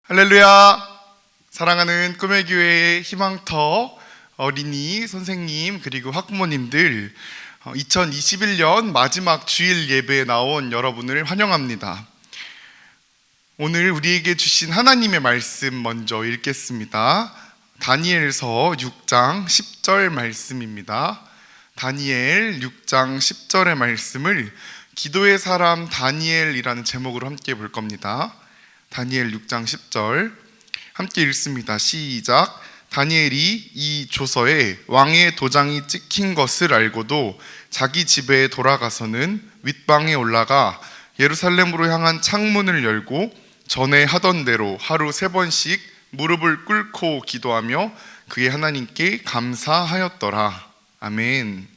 할렐루야! 사랑하는 꿈의 교회의 희망터 어린이 선생님 그리고 학부모님들, 2021년 마지막 주일 예배에 나온 여러분을 환영합니다. 오늘 우리에게 주신 하나님의 말씀 먼저 읽겠습니다. 다니엘서 6장 10절 말씀입니다. 다니엘 6장 10절의 말씀을 기도의 사람 다니엘이라는 제목으로 함께 볼 겁니다. 다니엘 6장 10절 함께 읽습니다. 시작. 다니엘이 이 조서에 왕의 도장이 찍힌 것을 알고도 자기 집에 돌아가서는 윗방에 올라가 예루살렘으로 향한 창문을 열고 전에 하던 대로 하루 3번씩 무릎을 꿇고 기도하며 그의 하나님께 감사하였더라. 아멘.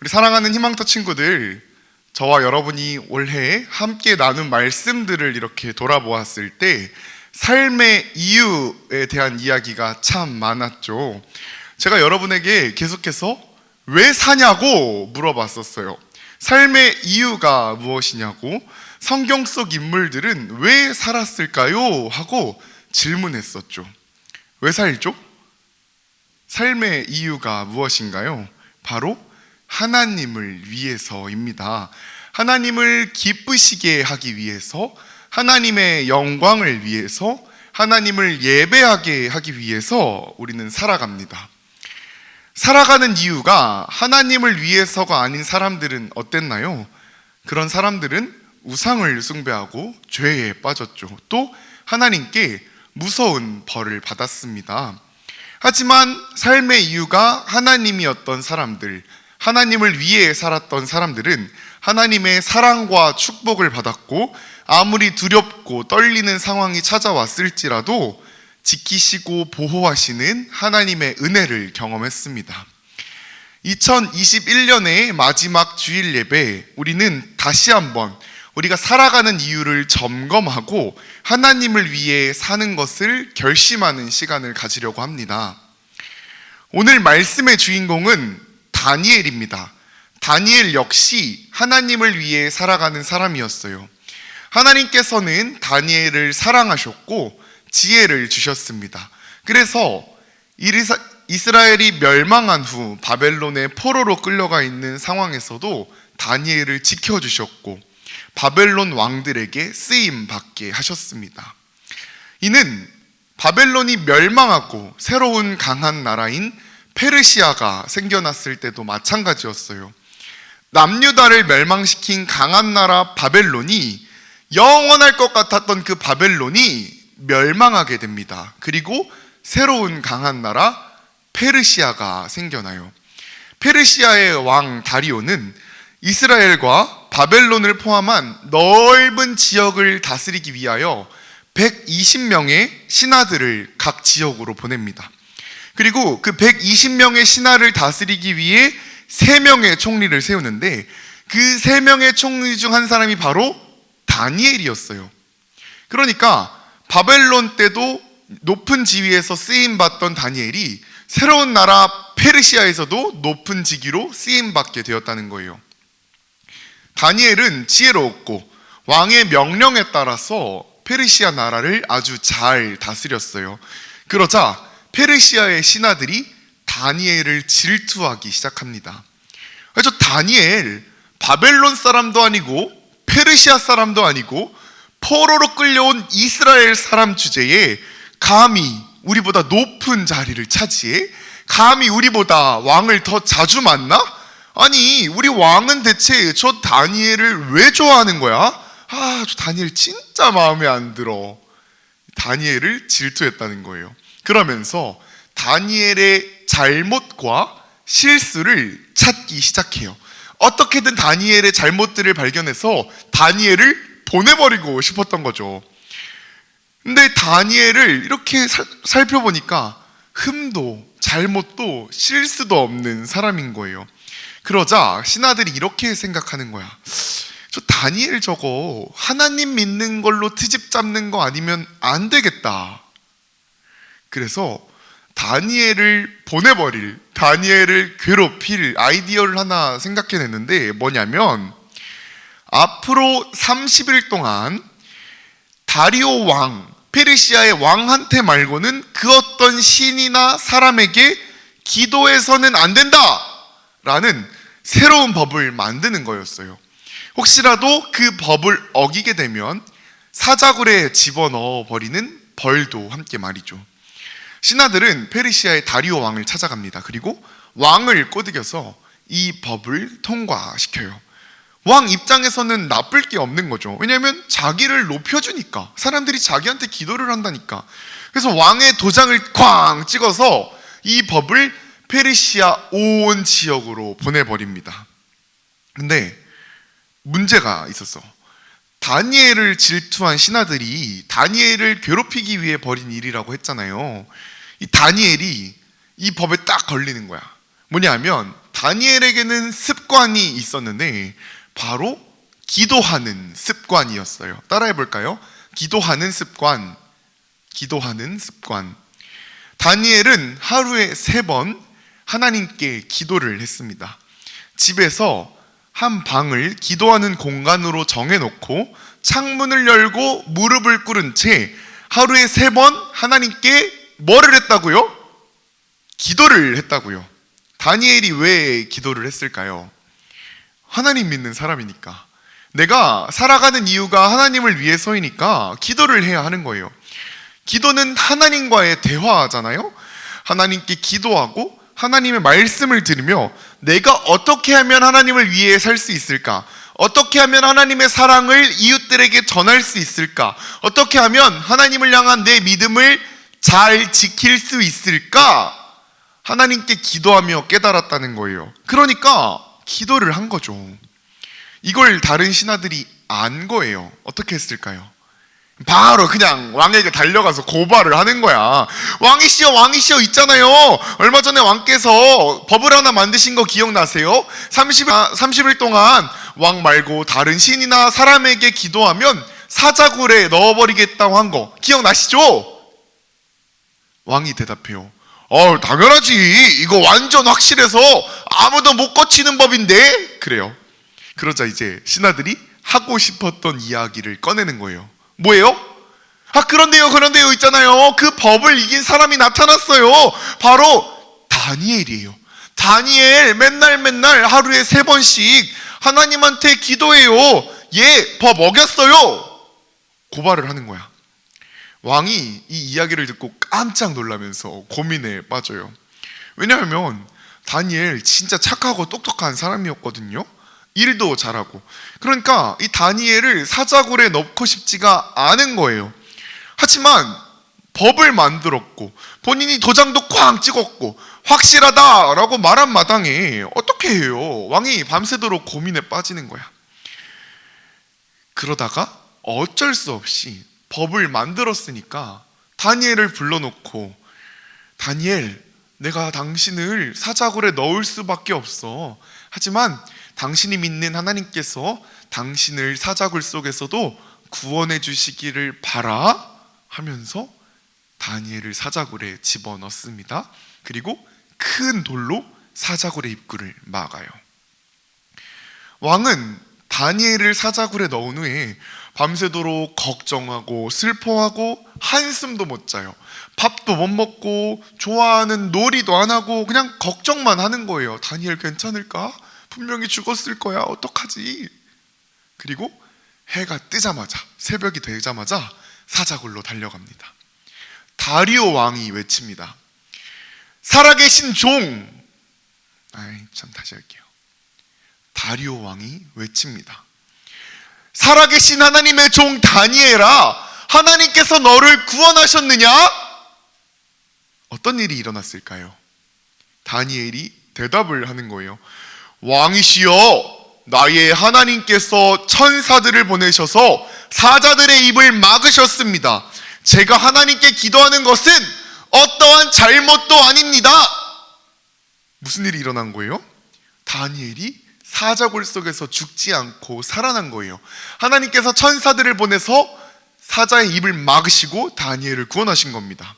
우리 사랑하는 희망터 친구들, 저와 여러분이 올해 함께 나눈 말씀들을 이렇게 돌아보았을 때 삶의 이유에 대한 이야기가 참 많았죠. 제가 여러분에게 계속해서 왜 사냐고 물어봤었어요. 삶의 이유가 무엇이냐고, 성경 속 인물들은 왜 살았을까요? 하고 질문했었죠. 왜 살죠? 삶의 이유가 무엇인가요? 바로 하나님을 위해서입니다. 하나님을 기쁘시게 하기 위해서, 하나님의 영광을 위해서, 하나님을 예배하게 하기 위해서 우리는 살아갑니다. 살아가는 이유가 하나님을 위해서가 아닌 사람들은 어땠나요? 그런 사람들은 우상을 숭배하고 죄에 빠졌죠. 또 하나님께 무서운 벌을 받았습니다. 하지만 삶의 이유가 하나님이었던 사람들, 하나님을 위해 살았던 사람들은 하나님의 사랑과 축복을 받았고, 아무리 두렵고 떨리는 상황이 찾아왔을지라도 지키시고 보호하시는 하나님의 은혜를 경험했습니다. 2021년의 마지막 주일 예배, 우리는 다시 한번 우리가 살아가는 이유를 점검하고 하나님을 위해 사는 것을 결심하는 시간을 가지려고 합니다. 오늘 말씀의 주인공은 다니엘입니다. 다니엘 역시 하나님을 위해 살아가는 사람이었어요. 하나님께서는 다니엘을 사랑하셨고 지혜를 주셨습니다. 그래서 이스라엘이 멸망한 후 바벨론의 포로로 끌려가 있는 상황에서도 다니엘을 지켜주셨고 바벨론 왕들에게 쓰임 받게 하셨습니다. 이는 바벨론이 멸망하고 새로운 강한 나라인 페르시아가 생겨났을 때도 마찬가지였어요. 남유다를 멸망시킨 강한 나라 바벨론이, 영원할 것 같았던 그 바벨론이 멸망하게 됩니다. 그리고 새로운 강한 나라 페르시아가 생겨나요. 페르시아의 왕 다리오는 이스라엘과 바벨론을 포함한 넓은 지역을 다스리기 위하여 120명의 신하들을 각 지역으로 보냅니다. 그리고 그 120명의 신하를 다스리기 위해 3명의 총리를 세우는데, 그 3명의 총리 중 한 사람이 바로 다니엘이었어요. 그러니까 바벨론 때도 높은 지위에서 쓰임받던 다니엘이 새로운 나라 페르시아에서도 높은 직위로 쓰임받게 되었다는 거예요. 다니엘은 지혜로웠고 왕의 명령에 따라서 페르시아 나라를 아주 잘 다스렸어요. 그러자 페르시아의 신하들이 다니엘을 질투하기 시작합니다. 저 다니엘, 바벨론 사람도 아니고 페르시아 사람도 아니고 포로로 끌려온 이스라엘 사람 주제에 감히 우리보다 높은 자리를 차지해? 감히 우리보다 왕을 더 자주 만나? 아니, 우리 왕은 대체 저 다니엘을 왜 좋아하는 거야? 저 다니엘 진짜 마음에 안 들어. 다니엘을 질투했다는 거예요. 그러면서 다니엘의 잘못과 실수를 찾기 시작해요. 어떻게든 다니엘의 잘못들을 발견해서 다니엘을 보내버리고 싶었던 거죠. 근데 다니엘을 이렇게 살펴보니까 흠도 잘못도 실수도 없는 사람인 거예요. 그러자 신하들이 이렇게 생각하는 거야. 저 다니엘 저거 하나님 믿는 걸로 트집 잡는 거 아니면 안 되겠다. 그래서 다니엘을 보내버릴, 다니엘을 괴롭힐 아이디어를 하나 생각해냈는데, 뭐냐면 앞으로 30일 동안 다리오 왕, 페르시아의 왕한테 말고는 그 어떤 신이나 사람에게 기도해서는 안 된다! 라는 새로운 법을 만드는 거였어요. 혹시라도 그 법을 어기게 되면 사자굴에 집어넣어 버리는 벌도 함께 말이죠. 신하들은 페르시아의 다리오 왕을 찾아갑니다. 그리고 왕을 꼬드겨서 이 법을 통과시켜요. 왕 입장에서는 나쁠 게 없는 거죠. 왜냐하면 자기를 높여주니까, 사람들이 자기한테 기도를 한다니까. 그래서 왕의 도장을 쾅 찍어서 이 법을 페르시아 온 지역으로 보내버립니다. 근데 문제가 있었어. 다니엘을 질투한 신하들이 다니엘을 괴롭히기 위해 벌인 일이라고 했잖아요. 이 다니엘이 이 법에 딱 걸리는 거야. 뭐냐면 다니엘에게는 습관이 있었는데 바로 기도하는 습관이었어요. 따라해 볼까요? 기도하는 습관. 기도하는 습관. 다니엘은 하루에 3번 하나님께 기도를 했습니다. 집에서 한 방을 기도하는 공간으로 정해놓고 창문을 열고 무릎을 꿇은 채 하루에 3번 하나님께 뭐를 했다고요? 기도를 했다고요. 다니엘이 왜 기도를 했을까요? 하나님 믿는 사람이니까. 내가 살아가는 이유가 하나님을 위해서이니까 기도를 해야 하는 거예요. 기도는 하나님과의 대화잖아요. 하나님께 기도하고 하나님의 말씀을 들으며 내가 어떻게 하면 하나님을 위해 살 수 있을까? 어떻게 하면 하나님의 사랑을 이웃들에게 전할 수 있을까? 어떻게 하면 하나님을 향한 내 믿음을 잘 지킬 수 있을까? 하나님께 기도하며 깨달았다는 거예요. 그러니까 기도를 한 거죠. 이걸 다른 신하들이 안 거예요. 어떻게 했을까요? 바로 그냥 왕에게 달려가서 고발을 하는 거야. 왕이시여 왕이시여 있잖아요. 얼마 전에 왕께서 법을 하나 만드신 거 기억나세요? 30일 동안 왕 말고 다른 신이나 사람에게 기도하면 사자굴에 넣어버리겠다고 한 거 기억나시죠? 왕이 대답해요. 당연하지. 이거 완전 확실해서 아무도 못 고치는 법인데? 그래요. 그러자 이제 신하들이 하고 싶었던 이야기를 꺼내는 거예요. 뭐예요? 그런데요 있잖아요. 그 법을 이긴 사람이 나타났어요. 바로 다니엘이에요. 다니엘 맨날 하루에 3번씩 하나님한테 기도해요. 얘 법 어겼어요. 고발을 하는 거야. 왕이 이 이야기를 듣고 깜짝 놀라면서 고민에 빠져요. 왜냐하면 다니엘 진짜 착하고 똑똑한 사람이었거든요. 일도 잘하고. 그러니까 이 다니엘을 사자굴에 넣고 싶지가 않은 거예요. 하지만 법을 만들었고 본인이 도장도 쾅 찍었고 확실하다라고 말한 마당에 어떻게 해요? 왕이 밤새도록 고민에 빠지는 거야. 그러다가 어쩔 수 없이 법을 만들었으니까 다니엘을 불러놓고 다니엘, 내가 당신을 사자굴에 넣을 수밖에 없어. 하지만 당신이 믿는 하나님께서 당신을 사자굴 속에서도 구원해 주시기를 바라 하면서 다니엘을 사자굴에 집어넣습니다. 그리고 큰 돌로 사자굴의 입구를 막아요. 왕은 다니엘을 사자굴에 넣은 후에 밤새도록 걱정하고 슬퍼하고 한숨도 못 자요. 밥도 못 먹고 좋아하는 놀이도 안 하고 그냥 걱정만 하는 거예요. 다니엘 괜찮을까? 분명히 죽었을 거야. 어떡하지? 그리고 해가 뜨자마자, 새벽이 되자마자 사자굴로 달려갑니다. 다리오 왕이 외칩니다. 살아계신 종! 다시 할게요. 다리오 왕이 외칩니다. 살아계신 하나님의 종 다니엘아, 하나님께서 너를 구원하셨느냐? 어떤 일이 일어났을까요? 다니엘이 대답을 하는 거예요. 왕이시여, 나의 하나님께서 천사들을 보내셔서 사자들의 입을 막으셨습니다. 제가 하나님께 기도하는 것은 어떠한 잘못도 아닙니다. 무슨 일이 일어난 거예요? 다니엘이 사자굴 속에서 죽지 않고 살아난 거예요. 하나님께서 천사들을 보내서 사자의 입을 막으시고 다니엘을 구원하신 겁니다.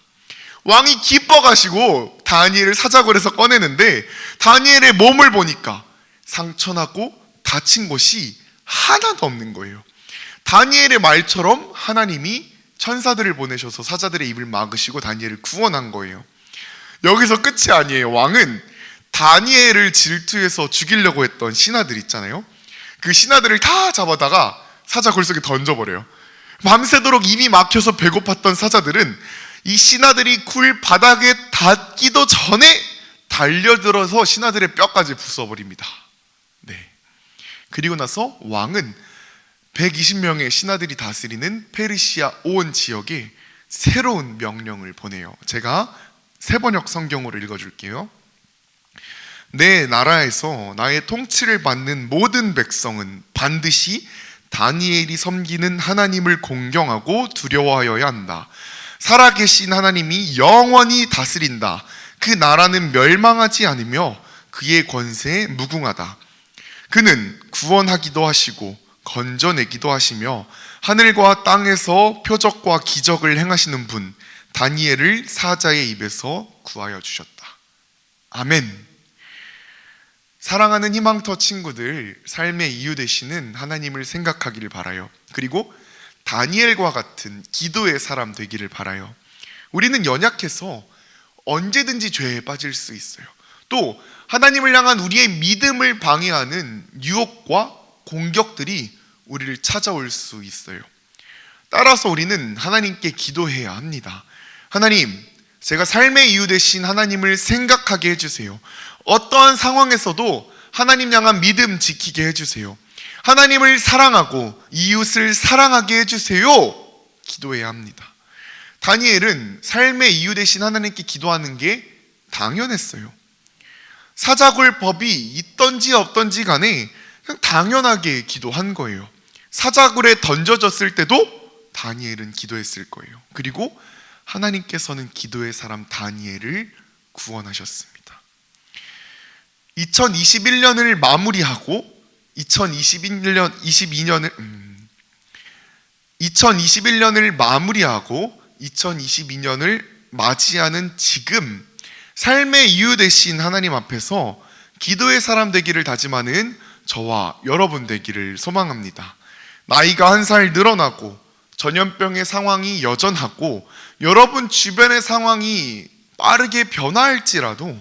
왕이 기뻐가시고 다니엘을 사자굴에서 꺼내는데 다니엘의 몸을 보니까 상처나고 다친 곳이 하나도 없는 거예요. 다니엘의 말처럼 하나님이 천사들을 보내셔서 사자들의 입을 막으시고 다니엘을 구원한 거예요. 여기서 끝이 아니에요. 왕은 다니엘을 질투해서 죽이려고 했던 신하들 있잖아요. 그 신하들을 다 잡아다가 사자 굴 속에 던져버려요. 밤새도록 입이 막혀서 배고팠던 사자들은 이 신하들이 굴 바닥에 닿기도 전에 달려들어서 신하들의 뼈까지 부숴버립니다. 네. 그리고 나서 왕은 120명의 신하들이 다스리는 페르시아 온 지역에 새로운 명령을 보내요. 제가 세번역 성경으로 읽어줄게요. 내 나라에서 나의 통치를 받는 모든 백성은 반드시 다니엘이 섬기는 하나님을 공경하고 두려워하여야 한다. 살아계신 하나님이 영원히 다스린다. 그 나라는 멸망하지 않으며 그의 권세에 무궁하다. 그는 구원하기도 하시고 건져내기도 하시며 하늘과 땅에서 표적과 기적을 행하시는 분 다니엘을 사자의 입에서 구하여 주셨다. 아멘. 사랑하는 희망터 친구들, 삶의 이유 되시는 하나님을 생각하기를 바라요. 그리고 다니엘과 같은 기도의 사람 되기를 바라요. 우리는 연약해서 언제든지 죄에 빠질 수 있어요. 또 하나님을 향한 우리의 믿음을 방해하는 유혹과 공격들이 우리를 찾아올 수 있어요. 따라서 우리는 하나님께 기도해야 합니다. 하나님, 제가 삶의 이유 되신 하나님을 생각하게 해주세요. 어떠한 상황에서도 하나님 향한 믿음 지키게 해주세요. 하나님을 사랑하고 이웃을 사랑하게 해주세요. 기도해야 합니다. 다니엘은 삶의 이유 되신 하나님께 기도하는 게 당연했어요. 사자굴 법이 있던지 없던지 간에 그냥 당연하게 기도한 거예요. 사자굴에 던져졌을 때도 다니엘은 기도했을 거예요. 그리고 하나님께서는 기도의 사람 다니엘을 구원하셨습니다. 2021년을 마무리하고 2021년을 마무리하고 2022년을 맞이하는 지금 삶의 이유 되신 하나님 앞에서 기도의 사람 되기를 다짐하는 저와 여러분 되기를 소망합니다. 나이가 한 살 늘어나고 전염병의 상황이 여전하고 여러분 주변의 상황이 빠르게 변화할지라도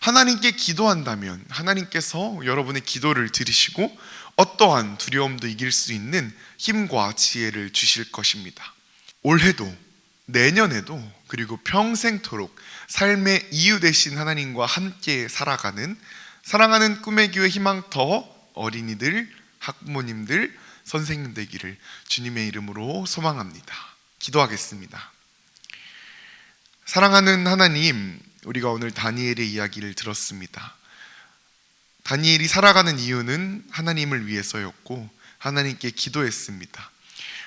하나님께 기도한다면 하나님께서 여러분의 기도를 들으시고 어떠한 두려움도 이길 수 있는 힘과 지혜를 주실 것입니다. 올해도 내년에도 그리고 평생토록 삶의 이유 되신 하나님과 함께 살아가는 사랑하는 꿈의 교회 희망터 어린이들, 학부모님들, 선생님 되기를 주님의 이름으로 소망합니다. 기도하겠습니다. 사랑하는 하나님, 우리가 오늘 다니엘의 이야기를 들었습니다. 다니엘이 살아가는 이유는 하나님을 위해서였고 하나님께 기도했습니다.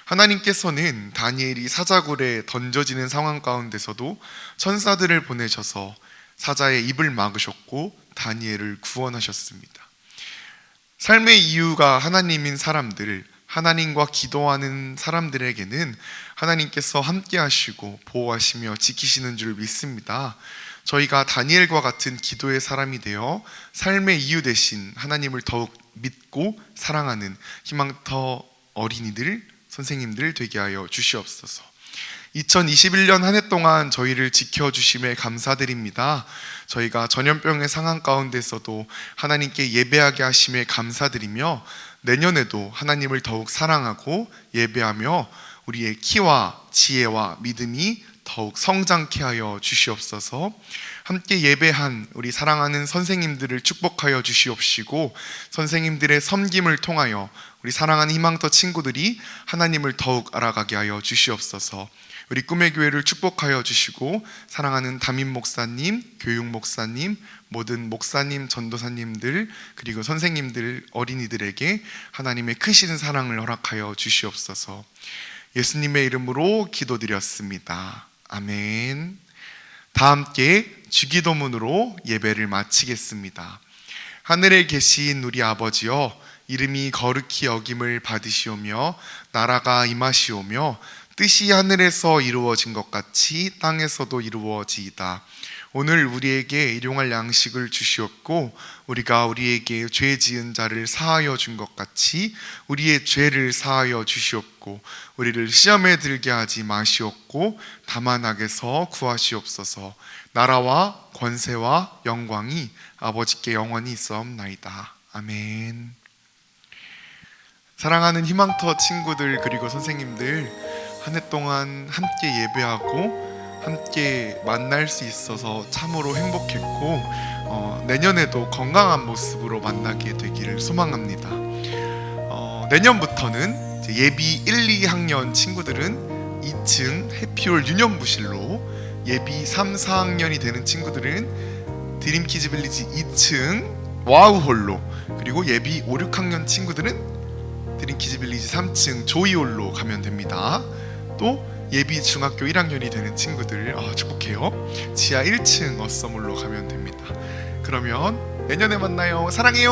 하나님께서는 다니엘이 사자굴에 던져지는 상황 가운데서도 천사들을 보내셔서 사자의 입을 막으셨고 다니엘을 구원하셨습니다. 삶의 이유가 하나님인 사람들, 하나님과 기도하는 사람들에게는 하나님께서 함께 하시고 보호하시며 지키시는 줄 믿습니다. 저희가 다니엘과 같은 기도의 사람이 되어 삶의 이유 되신 하나님을 더욱 믿고 사랑하는 희망터 어린이들, 선생님들 되게 하여 주시옵소서. 2021년 한 해 동안 저희를 지켜주심에 감사드립니다. 저희가 전염병의 상황 가운데서도 하나님께 예배하게 하심에 감사드리며 내년에도 하나님을 더욱 사랑하고 예배하며 우리의 키와 지혜와 믿음이 더욱 성장케 하여 주시옵소서. 함께 예배한 우리 사랑하는 선생님들을 축복하여 주시옵시고 선생님들의 섬김을 통하여 우리 사랑하는 희망터 친구들이 하나님을 더욱 알아가게 하여 주시옵소서. 우리 꿈의 교회를 축복하여 주시고 사랑하는 담임 목사님, 교육 목사님, 모든 목사님, 전도사님들 그리고 선생님들, 어린이들에게 하나님의 크신 사랑을 허락하여 주시옵소서. 예수님의 이름으로 기도드렸습니다. 아멘. 다 함께 주기도문으로 예배를 마치겠습니다. 하늘에 계신 우리 아버지여, 이름이 거룩히 여김을 받으시오며 나라가 임하시오며 뜻이 하늘에서 이루어진 것 같이 땅에서도 이루어지이다. 오늘 우리에게 일용할 양식을 주시었고 우리가 우리에게 죄 지은 자를 사하여 준 것 같이 우리의 죄를 사하여 주시옵고 우리를 시험에 들게 하지 마시옵고 다만 악에서 구하시옵소서. 나라와 권세와 영광이 아버지께 영원히 있사옵나이다. 아멘. 사랑하는 희망터 친구들 그리고 선생님들, 한 해 동안 함께 예배하고 함께 만날 수 있어서 참으로 행복했고 내년에도 건강한 모습으로 만나게 되기를 소망합니다. 내년부터는 이제 예비 1, 2학년 친구들은 2층 해피홀 유년부실로, 예비 3, 4학년이 되는 친구들은 드림키즈 빌리지 2층 와우홀로, 그리고 예비 5, 6학년 친구들은 드림키즈 빌리지 3층 조이홀로 가면 됩니다. 또 예비 중학교 1학년이 되는 친구들 축복해요. 지하 1층 어썸홀로 가면 됩니다. 그러면 내년에 만나요. 사랑해요.